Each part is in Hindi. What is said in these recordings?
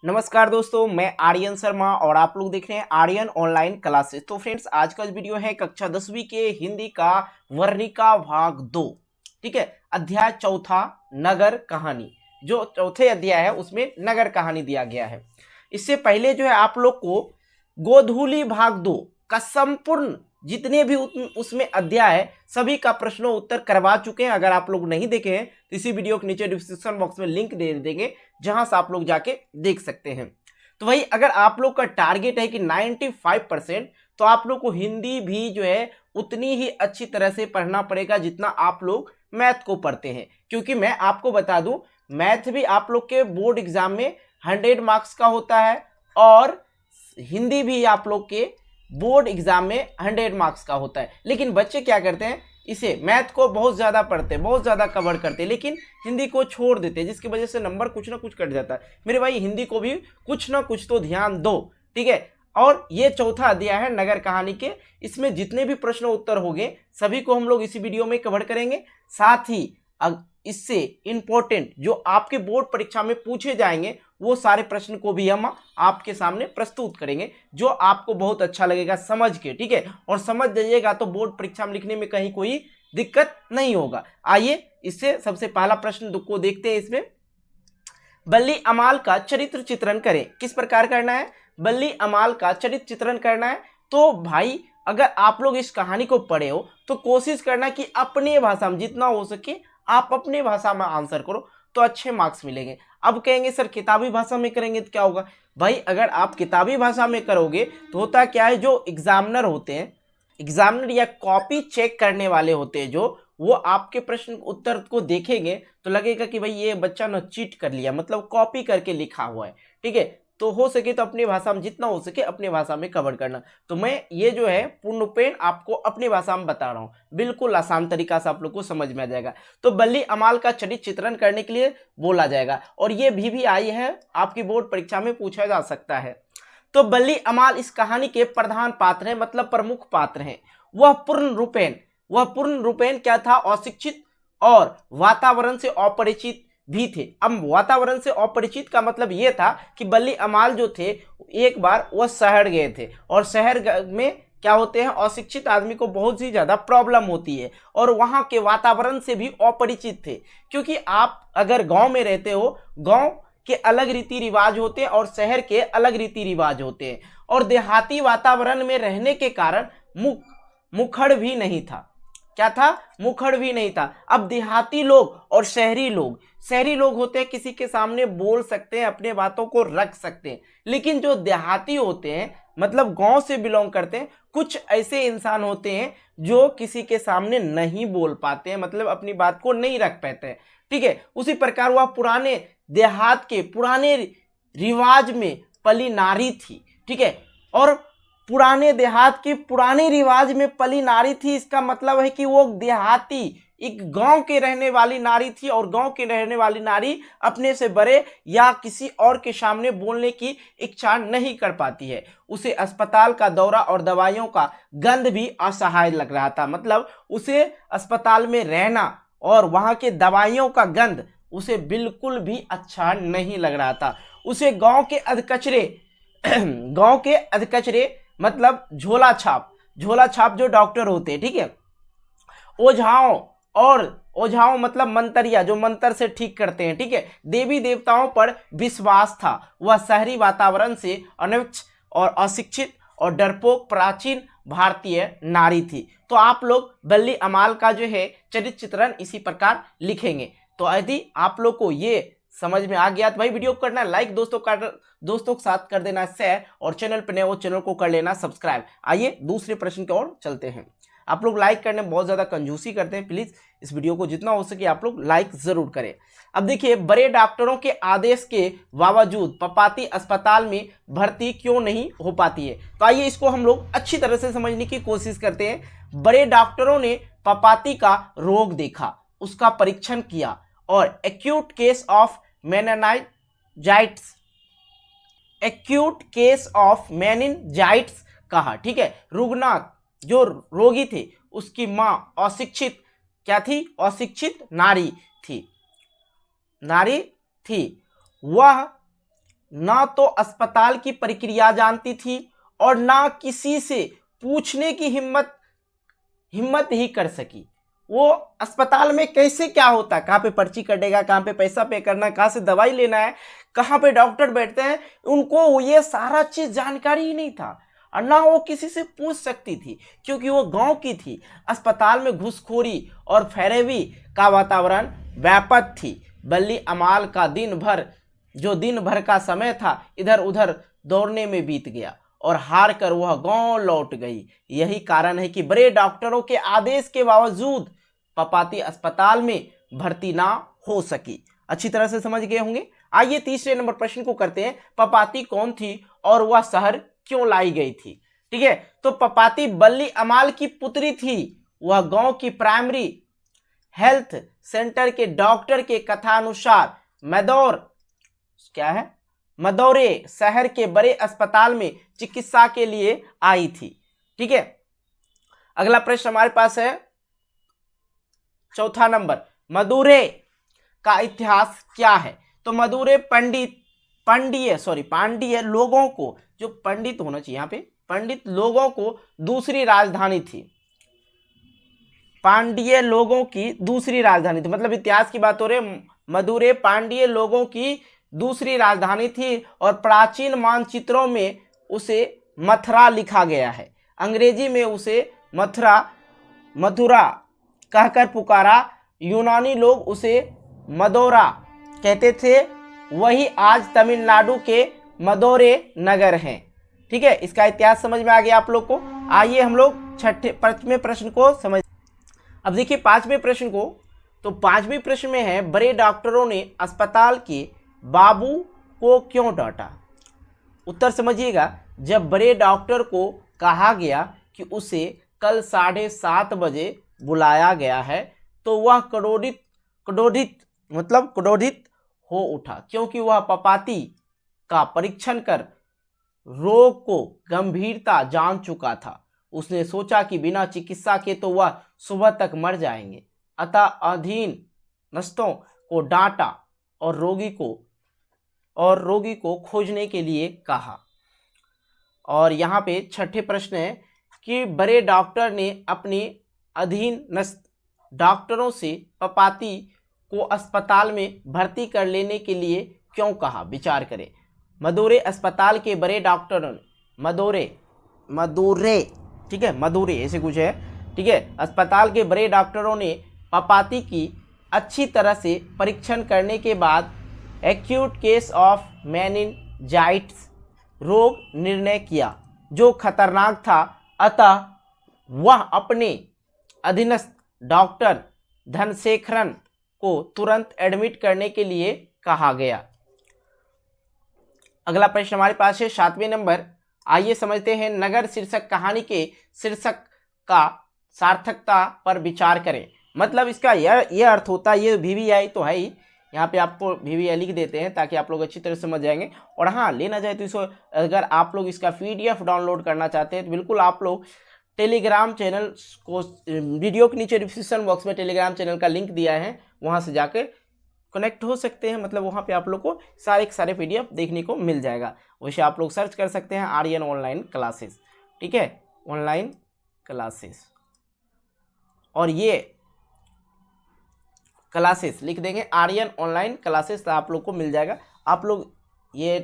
नमस्कार दोस्तों, मैं आर्यन शर्मा और आप लोग देख रहे हैं आर्यन ऑनलाइन क्लासेस। तो फ्रेंड्स, आज का वीडियो है कक्षा 10वीं के हिंदी का वर्णिका भाग 2। ठीक है, अध्याय चौथा नगर कहानी। जो चौथे अध्याय है उसमें नगर कहानी दिया गया है। इससे पहले जो है आप लोग को गोधूली भाग 2 का संपूर्ण जितने भी उसमें अध्याय है सभी का प्रश्नों उत्तर करवा चुके हैं। अगर आप लोग नहीं देखे हैं तो इसी वीडियो के नीचे डिस्क्रिप्शन बॉक्स में लिंक दे देंगे, जहां से आप लोग जाके देख सकते हैं। तो भाई, अगर आप लोग का टारगेट है कि 95%, तो आप लोग को हिंदी भी जो है उतनी ही अच्छी तरह से पढ़ना पड़ेगा जितना आप लोग मैथ को पढ़ते हैं। क्योंकि मैं आपको बता दूं, मैथ भी आप लोग के बोर्ड एग्जाम में 100 मार्क्स का होता है और हिंदी भी आप लोग के बोर्ड एग्जाम में 100 मार्क्स का होता है। लेकिन बच्चे क्या करते हैं, इसे मैथ को बहुत ज़्यादा पढ़ते हैं, बहुत ज़्यादा कवर करते हैं, लेकिन हिंदी को छोड़ देते हैं, जिसकी वजह से नंबर कुछ ना कुछ कट जाता है। मेरे भाई, हिंदी को भी कुछ ना कुछ तो ध्यान दो, ठीक है। और ये चौथा अध्याय है नगर कहानी के। इसमें जितने भी प्रश्न उत्तर होंगे सभी को हम लोग इसी वीडियो में कवर करेंगे। साथ ही इससे इंपॉर्टेंट जो आपके बोर्ड परीक्षा में पूछे जाएंगे वो सारे प्रश्न को भी हम आपके सामने प्रस्तुत करेंगे, जो आपको बहुत अच्छा लगेगा समझ के, ठीक है। और समझ जाइएगा तो बोर्ड परीक्षा में लिखने में कहीं कोई दिक्कत नहीं होगा। आइए, इससे सबसे पहला प्रश्न को देखते हैं। इसमें बल्ली अमाल का चरित्र चित्रण करें। किस प्रकार करना है? बल्ली अमाल का चरित्र चित्रण करना है। तो भाई, अगर आप लोग इस कहानी को पढ़े हो तो कोशिश करना कि अपने भाषा में जितना हो सके आप अपने भाषा में आंसर करो, तो अच्छे मार्क्स मिलेंगे। अब कहेंगे सर किताबी भाषा में करेंगे तो क्या होगा? भाई, अगर आप किताबी भाषा में करोगे तो होता क्या है, जो एग्जामिनर होते हैं, एग्जामिनर या कॉपी चेक करने वाले होते हैं, जो वो आपके प्रश्न उत्तर को देखेंगे तो लगेगा कि भाई ये बच्चा ने चीट कर लिया, मतलब कॉपी करके लिखा हुआ है, ठीक है। तो हो सके तो अपनी भाषा में जितना हो सके अपनी भाषा में कवर करना। तो मैं ये जो है पूर्णपेण आपको अपनी भाषा में बता रहा हूँ, बिल्कुल आसान तरीका से आप लोग को समझ में आ जाएगा। तो बल्ली अमाल का चरित्र चित्रण करने के लिए बोला जाएगा, और ये भी आई है, आपकी बोर्ड परीक्षा में पूछा जा सकता है। तो बल्ली अमाल इस कहानी के प्रधान पात्र हैं, मतलब प्रमुख पात्र हैं। वह पूर्ण रूपेण क्या था? अशिक्षित और वातावरण से अपरिचित भी थे। अब वातावरण से अपरिचित का मतलब यह था कि बल्ली अमाल जो थे, एक बार वह शहर गए थे, और शहर में क्या होते हैं, अशिक्षित आदमी को बहुत ही ज्यादा प्रॉब्लम होती है, और वहां के वातावरण से भी अपरिचित थे। क्योंकि आप अगर गांव में रहते हो, गांव के अलग रीति रिवाज होते हैं और शहर के अलग रीति रिवाज होते हैं, और देहाती वातावरण में रहने के कारण मुखर भी नहीं था। क्या था? मुखर भी नहीं था। अब देहाती लोग और शहरी लोग होते हैं, किसी के सामने बोल सकते हैं, अपने बातों को रख सकते हैं। लेकिन जो देहाती होते हैं, मतलब गांव से बिलोंग करते हैं, कुछ ऐसे इंसान होते हैं जो किसी के सामने नहीं बोल पाते हैं, मतलब अपनी बात को नहीं रख पाते हैं, ठीक है। उसी प्रकार वह पुराने देहात के पुराने रिवाज में पली नारी थी, ठीक है। और पुराने देहात की पुराने रिवाज में पली नारी थी, इसका मतलब है कि वो देहाती एक गांव के रहने वाली नारी थी, और गांव के रहने वाली नारी अपने से बड़े या किसी और के सामने बोलने की इच्छा नहीं कर पाती है। उसे अस्पताल का दौरा और दवाइयों का गंध भी असहाय लग रहा था, मतलब उसे अस्पताल में रहना और वहां के दवाइयों का गंध उसे बिल्कुल भी अच्छा नहीं लग रहा था। उसे गांव के अधकचरे मतलब झोला छाप जो डॉक्टर होते हैं, ठीक है, ओझाओं मतलब मंतरिया, जो मंत्र से ठीक करते हैं, ठीक है, देवी देवताओं पर विश्वास था। वह शहरी वातावरण से अनभिज्ञ और अशिक्षित और डरपोक प्राचीन भारतीय नारी थी। तो आप लोग बल्ली अमाल का जो है चरित्र चित्रण इसी प्रकार लिखेंगे। तो यदि आप लोग को ये समझ में आ गया तो भाई वीडियो को करना लाइक, दोस्तों के साथ कर देना शेयर, और चैनल पर नए हो चैनल को कर लेना सब्सक्राइब। आइए दूसरे प्रश्न की ओर चलते हैं। आप लोग लाइक करने में बहुत ज्यादा कंजूसी करते हैं, प्लीज इस वीडियो को जितना हो सके आप लोग लाइक जरूर करें। अब देखिए, बड़े डॉक्टरों के आदेश के बावजूद पपाती अस्पताल में भर्ती क्यों नहीं हो पाती है? तो आइए इसको हम लोग अच्छी तरह से समझने की कोशिश करते हैं। बड़े डॉक्टरों ने पपाती का रोग देखा, उसका परीक्षण किया, और एक्यूट केस ऑफ मेनिनजाइटिस कहा, ठीक है। रुग्ना जो रोगी थे उसकी मां अशिक्षित क्या थी? अशिक्षित नारी थी। वह ना तो अस्पताल की प्रक्रिया जानती थी और ना किसी से पूछने की हिम्मत ही कर सकी। वो अस्पताल में कैसे क्या होता है, कहाँ पे पर्ची कटेगा, कहाँ पे पैसा पे करना है, कहाँ से दवाई लेना है, कहाँ पे डॉक्टर बैठते हैं, उनको ये सारा चीज जानकारी ही नहीं था और ना वो किसी से पूछ सकती थी क्योंकि वो गांव की थी। अस्पताल में घूसखोरी और फरेबी का वातावरण व्यापक थी। बल्ली अमाल का दिन भर का समय था इधर उधर दौड़ने में बीत गया और हार कर वह गांव लौट गई। यही कारण है कि बड़े डॉक्टरों के आदेश के बावजूद पपाती अस्पताल में भर्ती ना हो सकी। अच्छी तरह से समझ गए होंगे। आइए तीसरे नंबर प्रश्न को करते हैं। पपाती कौन थी और वह शहर क्यों लाई गई थी? ठीक है, तो पपाती बल्ली अमाल की पुत्री थी। वह गांव की प्राइमरी हेल्थ सेंटर के डॉक्टर के कथानुसार मदौरे शहर के बड़े अस्पताल में चिकित्सा के लिए आई थी। ठीक है, अगला प्रश्न हमारे पास है चौथा नंबर, मदुरै का इतिहास क्या है? तो मदुरै पांड्य लोगों को, जो पंडित होना चाहिए यहाँ पे, पंडित लोगों को दूसरी राजधानी थी। पांड्य लोगों की दूसरी राजधानी थी, मतलब इतिहास की बात हो रही। मदुरै पांड्य लोगों की दूसरी राजधानी थी और प्राचीन मानचित्रों में उसे मथुरा लिखा गया है। अंग्रेजी में उसे मथुरा कहकर पुकारा। यूनानी लोग उसे मदोरा कहते थे। वही आज तमिलनाडु के मदुरै नगर हैं। ठीक है, इसका इतिहास समझ में आ गया आप लोग को। आइए हम लोग पांचवें प्रश्न को समझ। अब देखिए पांचवें प्रश्न को, तो पांचवें प्रश्न में है, बड़े डॉक्टरों ने अस्पताल के बाबू को क्यों डांटा? उत्तर समझिएगा। जब बड़े डॉक्टर को कहा गया कि उसे कल 7:30 बजे बुलाया गया है तो वह क्रोधित हो उठा, क्योंकि वह पपाती का परीक्षण कर रोग को गंभीरता जान चुका था। उसने सोचा कि बिना चिकित्सा के तो वह सुबह तक मर जाएंगे, अतः अधीन नस्तों को डांटा और रोगी को खोजने के लिए कहा। और यहाँ पे छठे प्रश्न है कि बड़े डॉक्टर ने अपने अधीनस्थ डॉक्टरों से पपाती को अस्पताल में भर्ती कर लेने के लिए क्यों कहा? विचार करें। मदुरै अस्पताल के बड़े डॉक्टरों ने ठीक है, मदुरै ऐसे कुछ है। ठीक है, अस्पताल के बड़े डॉक्टरों ने पपाती की अच्छी तरह से परीक्षण करने के बाद एक्यूट केस ऑफ मेनिंजाइटिस रोग निर्णय किया, जो खतरनाक था। अतः वह अपने अधीनस्थ डॉक्टर धनशेखरन को तुरंत एडमिट करने के लिए कहा गया। अगला प्रश्न हमारे पास है 7वें नंबर। आइए समझते हैं। नगर शीर्षक कहानी के शीर्षक का सार्थकता पर विचार करें। मतलब इसका यह अर्थ होता है, ये VVI तो है ही, यहाँ पे आपको VVI लिख देते हैं ताकि आप लोग अच्छी तरह से समझ जाएंगे। और हाँ, लेना जाए तो इसको, अगर आप लोग इसका PDF डाउनलोड करना चाहते हैं तो बिल्कुल आप लोग टेलीग्राम चैनल को, वीडियो के नीचे डिस्क्रिप्शन बॉक्स में टेलीग्राम चैनल का लिंक दिया है, वहाँ से जाकर कनेक्ट हो सकते हैं। मतलब वहाँ पे आप लोग को सारे PDF देखने को मिल जाएगा। वैसे आप लोग सर्च कर सकते हैं आर्यन ऑनलाइन क्लासेस। ठीक है, ऑनलाइन क्लासेस, और ये क्लासेस लिख देंगे आर्यन ऑनलाइन क्लासेस, तो आप लोग को मिल जाएगा। आप लोग ये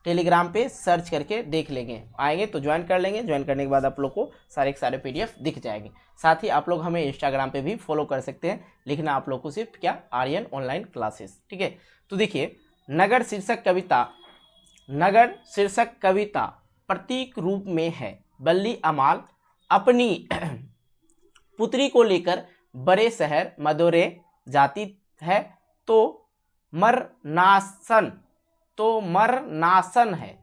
टेलीग्राम पे सर्च करके देख लेंगे, आएंगे तो ज्वाइन कर लेंगे। ज्वाइन करने के बाद आप लोग को सारे PDF दिख जाएंगे। साथ ही आप लोग हमें इंस्टाग्राम पे भी फॉलो कर सकते हैं। लिखना आप लोग को सिर्फ क्या, आर्यन ऑनलाइन क्लासेस। ठीक है, तो देखिए, नगर शीर्षक कविता प्रतीक रूप में है। बल्ली अमाल अपनी पुत्री को लेकर बड़े शहर मदुरै जाती है तो मरनासन है।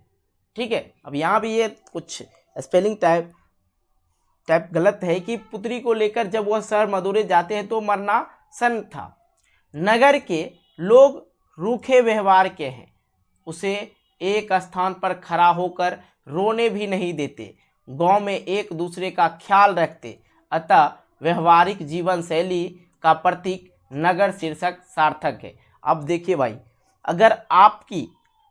ठीक है, अब यहाँ भी ये कुछ स्पेलिंग टाइप गलत है कि पुत्री को लेकर जब वह शहर मदुरै जाते हैं तो मरनासन था। नगर के लोग रूखे व्यवहार के हैं, उसे एक स्थान पर खड़ा होकर रोने भी नहीं देते, गांव में एक दूसरे का ख्याल रखते, अतः व्यवहारिक जीवन शैली का प्रतीक नगर शीर्षक सार्थक है। अब देखिए भाई, अगर आपकी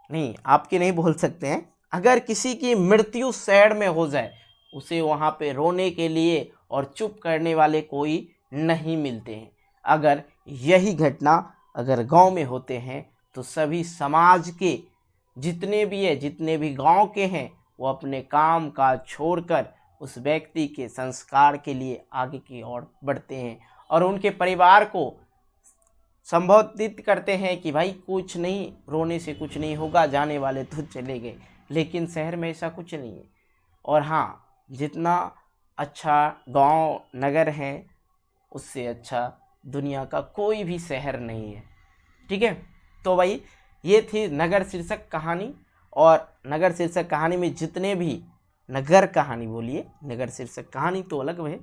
नहीं, आपकी नहीं बोल सकते हैं। अगर किसी की मृत्यु शहर में हो जाए, उसे वहाँ पे रोने के लिए और चुप करने वाले कोई नहीं मिलते हैं। अगर यही घटना अगर गांव में होते हैं तो सभी समाज के जितने भी गांव के हैं वो अपने काम काज छोड़कर उस व्यक्ति के संस्कार के लिए आगे की ओर बढ़ते हैं और उनके परिवार को संबोधित करते हैं कि भाई कुछ नहीं, रोने से कुछ नहीं होगा, जाने वाले तो चले गए। लेकिन शहर में ऐसा कुछ नहीं है। और हाँ, जितना अच्छा गांव नगर है उससे अच्छा दुनिया का कोई भी शहर नहीं है। ठीक है, तो भाई ये थी नगर शीर्षक कहानी। और नगर शीर्षक कहानी में जितने भी नगर कहानी बोलिए, नगर शीर्षक कहानी तो अलग है,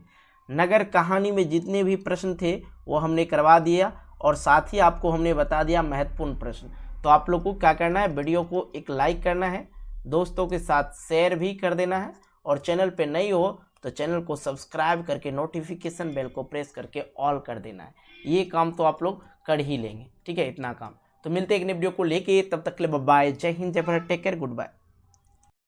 नगर कहानी में जितने भी प्रश्न थे वो हमने करवा दिया और साथ ही आपको हमने बता दिया महत्वपूर्ण प्रश्न। तो आप लोग को क्या करना है, वीडियो को एक लाइक करना है, दोस्तों के साथ शेयर भी कर देना है और चैनल पे नई हो तो चैनल को सब्सक्राइब करके नोटिफिकेशन बेल को प्रेस करके ऑल कर देना है। ये काम तो आप लोग कर ही लेंगे। ठीक है, इतना काम। तो मिलते हैं एक नई वीडियो को लेके, तब तक के लिए बाय बाय, जय हिंद, जय Bharat, take care, good bye.